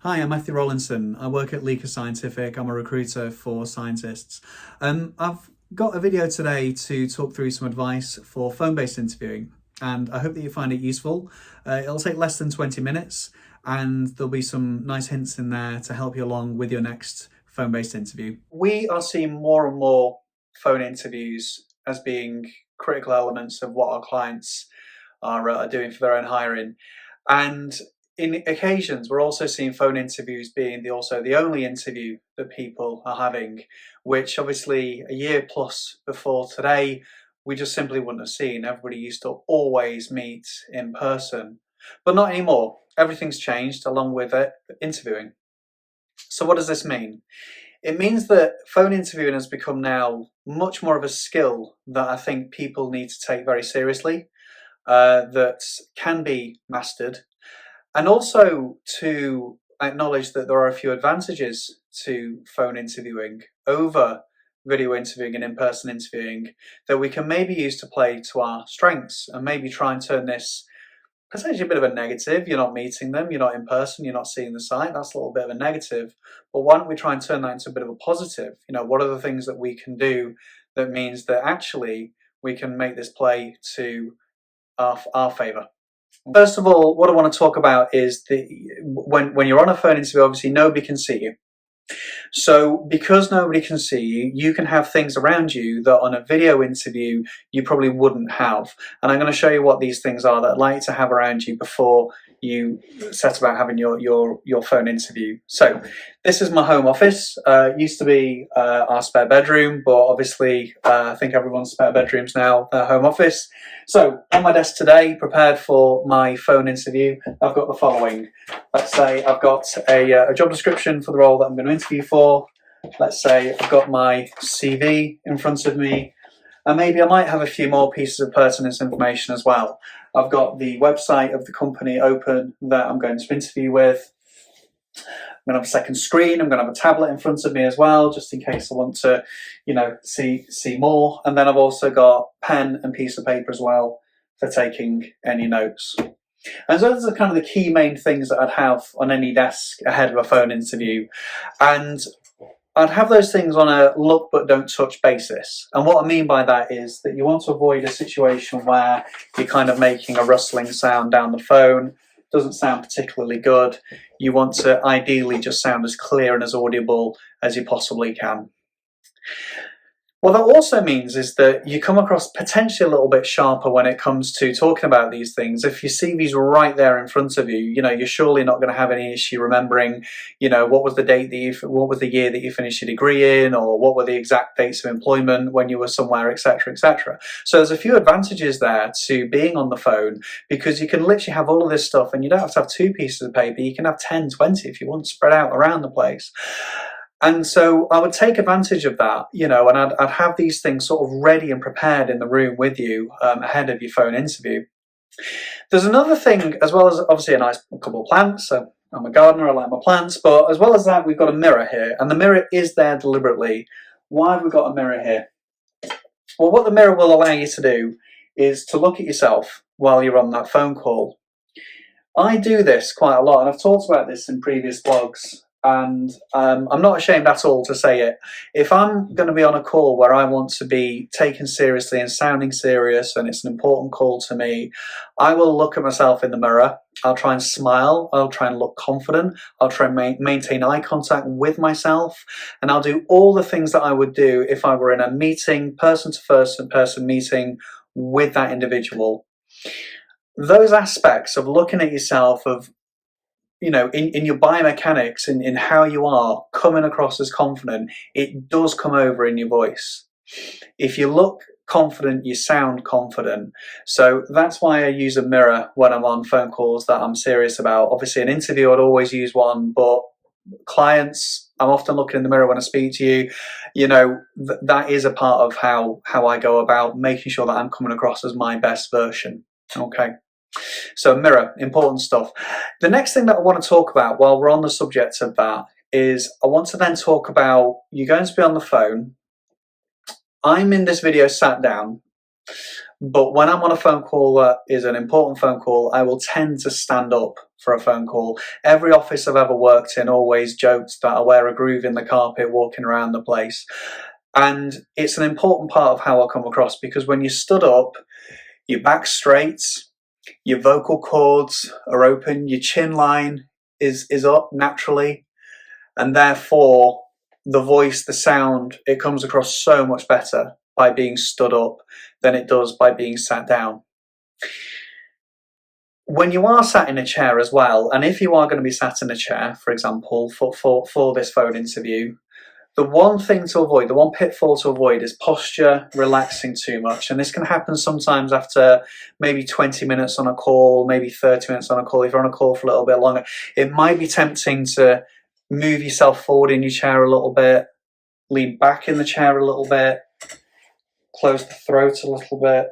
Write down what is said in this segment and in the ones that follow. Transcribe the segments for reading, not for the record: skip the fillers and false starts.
Hi, I'm Matthew Rollinson. I work at LiCa Scientific. I'm a recruiter for scientists. I've got a video today to talk through some advice for phone-based interviewing, and I hope that you find it useful. It'll take less than 20 minutes, and there'll be some nice hints in there to help you along with your next phone-based interview. We are seeing more and more phone interviews as being critical elements of what our clients are doing for their own hiring. And in occasions, we're also seeing phone interviews being the only interview that people are having, which obviously a year plus before today, we just simply wouldn't have seen. Everybody used to always meet in person, but not anymore. Everything's changed along with it, interviewing. So what does this mean? It means that phone interviewing has become now much more of a skill that I think people need to take very seriously, that can be mastered, and also to acknowledge that there are a few advantages to phone interviewing over video interviewing and in-person interviewing that we can maybe use to play to our strengths, and maybe try and turn this potentially a bit of a negative. You're not meeting them, you're not in person, you're not seeing the site. That's a little bit of a negative. But why don't we try and turn that into a bit of a positive? What are the things that we can do that means that actually we can make this play to our favour? First of all, what I want to talk about is when you're on a phone interview, obviously nobody can see you. So because nobody can see you, you can have things around you that on a video interview you probably wouldn't have. And I'm going to show you what these things are that I'd like to have around you before you set about having your phone interview. So this is my home office. Used to be our spare bedroom, but obviously I think everyone's spare bedroom's now their home office. So on my desk today, prepared for my phone interview, I've got the following. Let's say I've got a job description for the role that I'm going to interview for. Let's say I've got my CV in front of me, and maybe I might have a few more pieces of pertinent information as well. I've got the website of the company open that I'm going to interview with. I'm going to have a second screen. I'm going to have a tablet in front of me as well, just in case I want to, see more. And then I've also got pen and piece of paper as well for taking any notes. And so those are kind of the key main things that I'd have on any desk ahead of a phone interview. And I'd have those things on a look but don't touch basis. And what I mean by that is that you want to avoid a situation where you're kind of making a rustling sound down the phone. Doesn't sound particularly good. You want to ideally just sound as clear and as audible as you possibly can. What that also means is that you come across potentially a little bit sharper when it comes to talking about these things. If you see these right there in front of you, you're surely not going to have any issue remembering, what was the what was the year that you finished your degree in, or what were the exact dates of employment when you were somewhere, etc., etc. So there's a few advantages there to being on the phone, because you can literally have all of this stuff, and you don't have to have two pieces of paper. You can have 10, 20 if you want, spread out around the place. And so I would take advantage of that, and I'd have these things sort of ready and prepared in the room with you ahead of your phone interview. There's another thing, as well as obviously a nice couple of plants. So I'm a gardener, I like my plants, but as well as that, we've got a mirror here, and the mirror is there deliberately. Why have we got a mirror here? Well, what the mirror will allow you to do is to look at yourself while you're on that phone call. I do this quite a lot, and I've talked about this in previous blogs. And I'm not ashamed at all to say it. If I'm going to be on a call where I want to be taken seriously and sounding serious, and it's an important call to me, I will look at myself in the mirror. I'll try and smile. I'll try and look confident. I'll try and maintain eye contact with myself. And I'll do all the things that I would do if I were in a meeting, person-to-person meeting with that individual. Those aspects of looking at yourself, of in your biomechanics, in how you are coming across as confident, it does come over in your voice. If you look confident, you sound confident. So that's why I use a mirror when I'm on phone calls that I'm serious about. Obviously, an interview, I'd always use one, but clients, I'm often looking in the mirror when I speak to you. That is a part of how I go about making sure that I'm coming across as my best version. Okay. So mirror, important stuff. The next thing that I want to talk about while we're on the subject of that is I want to then talk about, you're going to be on the phone. I'm in this video sat down. But when I'm on a phone call that is an important phone call, I will tend to stand up for a phone call. Every office I've ever worked in always jokes that I wear a groove in the carpet walking around the place. And it's an important part of how I come across, because when you stood up, your back's straight, your vocal cords are open, your chin line is up naturally, and therefore the voice, the sound, it comes across so much better by being stood up than it does by being sat down. When you are sat in a chair as well, and if you are going to be sat in a chair, for example, for this phone interview, the one thing to avoid, the one pitfall to avoid, is posture relaxing too much. And this can happen sometimes after maybe 20 minutes on a call, maybe 30 minutes on a call. If you're on a call for a little bit longer, it might be tempting to move yourself forward in your chair a little bit, lean back in the chair a little bit, close the throat a little bit,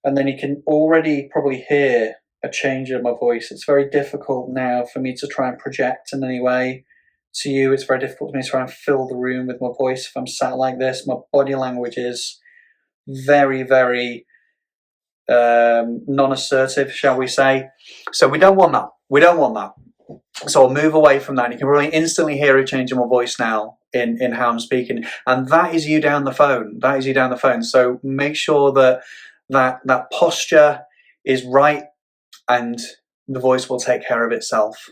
and then you can already probably hear a change in my voice. It's very difficult now for me to try and project in any way to you. It's very difficult for me to try and fill the room with my voice if I'm sat like this. My body language is very, very non-assertive, shall we say. So we don't want that. We don't want that. So I'll move away from that. You can really instantly hear a change in my voice now in how I'm speaking. And that is you down the phone. That is you down the phone. So make sure that posture is right, and the voice will take care of itself.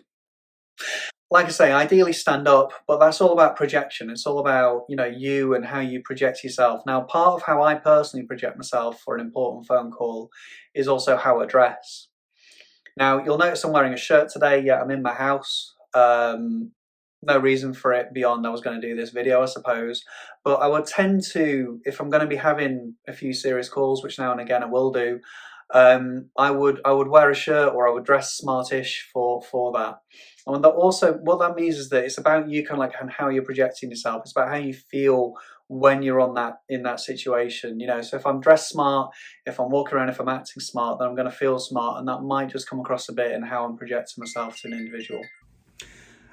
Like I say, ideally stand up, but that's all about projection. It's all about, you and how you project yourself. Now, part of how I personally project myself for an important phone call is also how I dress. Now, you'll notice I'm wearing a shirt today. Yeah, I'm in my house. No reason for it beyond I was going to do this video, I suppose. But I would tend to, if I'm going to be having a few serious calls, which now and again I will do, I would wear a shirt, or I would dress smartish for that. And that also, what that means is that it's about you kind of like how you're projecting yourself. It's about how you feel when you're in that situation. So if I'm dressed smart, if I'm walking around, if I'm acting smart, then I'm going to feel smart, and that might just come across a bit in how I'm projecting myself to an individual.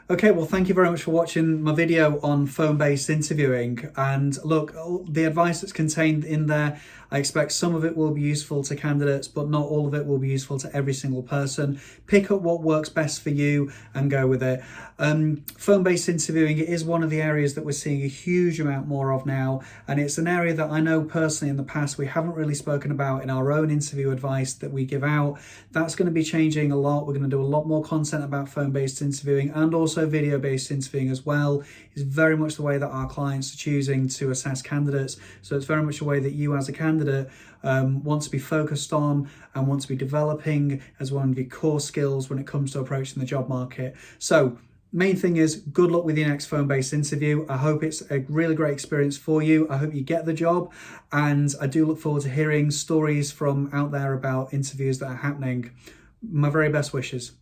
Okay, well, thank you very much for watching my video on phone-based interviewing. And look, the advice that's contained in there, I expect some of it will be useful to candidates, but not all of it will be useful to every single person. Pick up what works best for you and go with it. Phone-based interviewing is one of the areas that we're seeing a huge amount more of now. And it's an area that I know personally in the past we haven't really spoken about in our own interview advice that we give out. That's going to be changing a lot. We're going to do a lot more content about phone-based interviewing, and also video-based interviewing as well. Is very much the way that our clients are choosing to assess candidates. So it's very much a way that you as a candidate want to be focused on and want to be developing as one of your core skills when it comes to approaching the job market. So main thing is, good luck with your next phone-based interview. I hope it's a really great experience for you. I hope you get the job, and I do look forward to hearing stories from out there about interviews that are happening. My very best wishes.